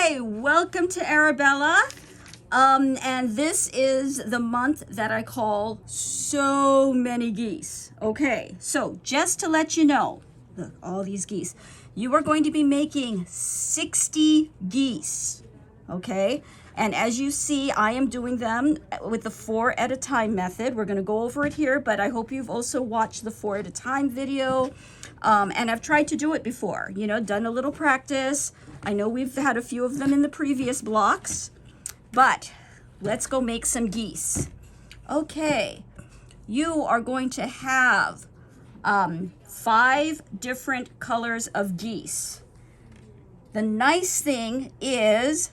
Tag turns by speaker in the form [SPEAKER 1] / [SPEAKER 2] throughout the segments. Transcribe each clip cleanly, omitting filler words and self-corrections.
[SPEAKER 1] Hi, welcome to Arabella. And this is the month that I call so many geese. Okay, so just to let you know, look, all these geese, you are going to be making 60 geese, okay? And as you see, I am doing them with the 4 at a time method. We're gonna go over it here, but I hope you've also watched the 4 at a time video. And I've tried to do it before, you know, done a little practice. I know we've had a few of them in the previous blocks, but let's go make some geese. Okay, you are going to have 5 different colors of geese. The nice thing is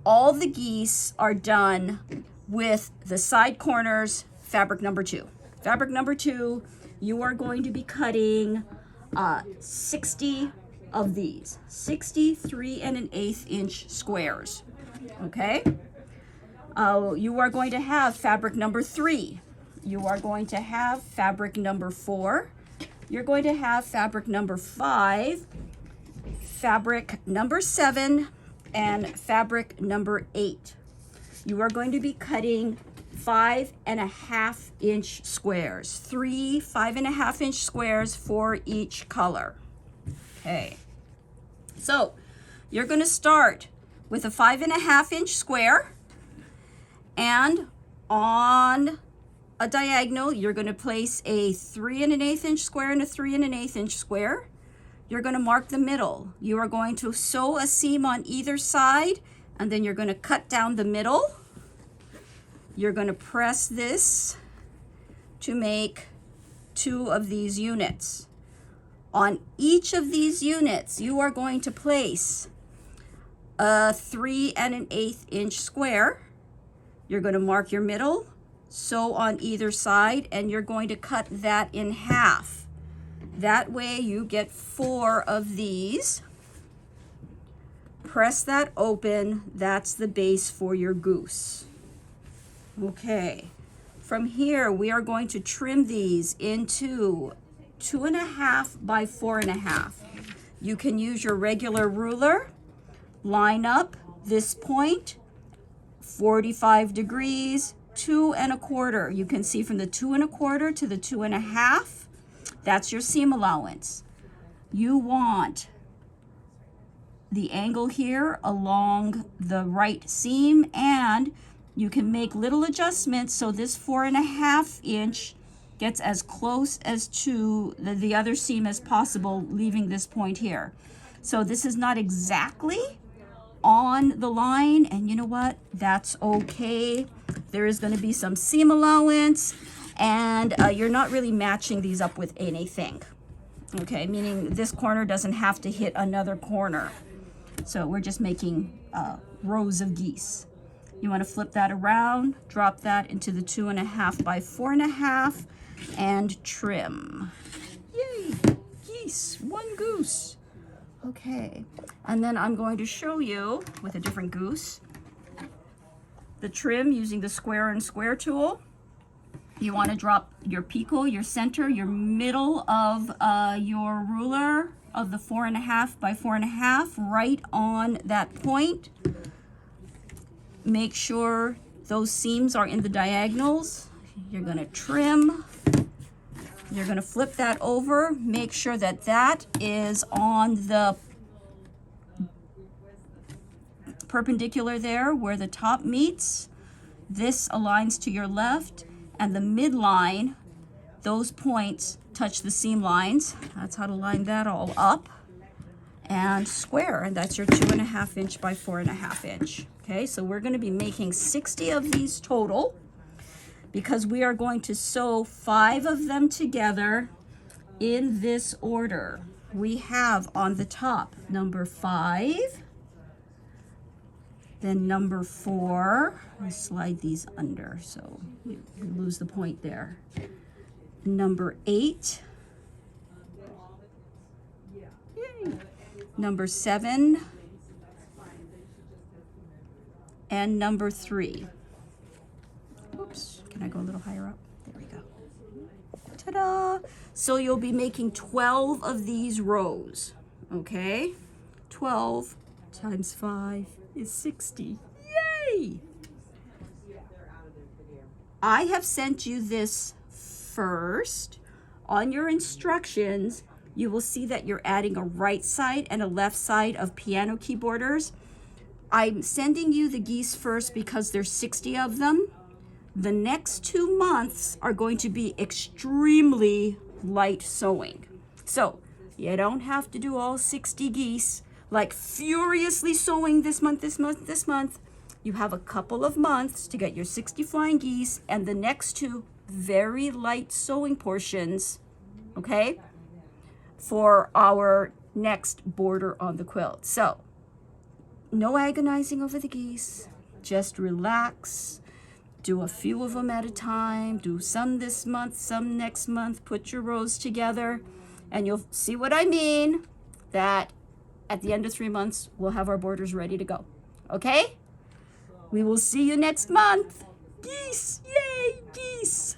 [SPEAKER 1] all the geese are done with the side corners fabric number 2. Fabric number 2, you are going to be cutting 60 of these, 63 1/8 inch squares, okay? You are going to have fabric number 3. You are going to have fabric number 4. You're going to have fabric number 5, fabric number 7, and fabric number 8. You are going to be cutting 5 1/2 inch squares, 3 5 1/2 inch squares for each color. Okay, so you're going to start with a 5 1/2 inch square, and on a diagonal you're going to place a 3 1/8 inch square and a 3 1/8 inch square. You're going to mark the middle. You are going to sew a seam on either side, and then you're going to cut down the middle. You're going to press this to make 2 of these units. On each of these units, you are going to place a 3 1/8 inch square. You're going to mark your middle, sew on either side, and you're going to cut that in half. That way you get 4 of these. Press that open. That's the base for your goose. Okay, from here we are going to trim these into 2.5 by 4.5. You can use your regular ruler, line up this point, 45 degrees, 2 1/4. You can see from the 2 1/4 to the 2 1/2, that's your seam allowance. You want the angle here along the right seam, and you can make little adjustments so this 4 1/2 inch gets as close as to the other seam as possible, leaving this point here. So this is not exactly on the line, and you know what? That's okay. There is going to be some seam allowance, and you're not really matching these up with anything. Okay, meaning this corner doesn't have to hit another corner. So we're just making rows of geese. You want to flip that around, drop that into the 2.5 by 4.5, and trim. Yay, geese, 1 goose. Okay, and then I'm going to show you with a different goose the trim using the square and square tool. You want to drop your picot, your center, your middle of your ruler of the 4.5 by 4.5 right on that point. Make sure those seams are in the diagonals. You're going to trim. You're going to flip that over. Make sure that that is on the perpendicular there where the top meets. This aligns to your left, and the midline, those points touch the seam lines. That's how to line that all up. And square, and that's your 2.5 inch by 4.5 inch. Okay, so we're going to be making 60 of these total, because we are going to sew 5 of them together in this order. We have on the top number 5, then number 4. I slide these under so we lose the point there. Number 8. Yay. Number 7. And number 3. Oops, can I go a little higher up? There we go. Ta-da! So you'll be making 12 of these rows, okay? 12 times 5 is 60. Yay! I have sent you this first. On your instructions, you will see that you're adding a right side and a left side of piano keyboarders. I'm sending you the geese first because there's 60 of them. The next 2 months are going to be extremely light sewing. So you don't have to do all 60 geese, like furiously sewing this month, this month, this month. You have a couple of months to get your 60 flying geese and the next 2 very light sewing portions, okay, for our next border on the quilt. So no agonizing over the geese, just relax, do a few of them at a time, do some this month, some next month, put your rows together, and you'll see what I mean, that at the end of 3 months, we'll have our borders ready to go, okay? We will see you next month. Geese, yay, geese.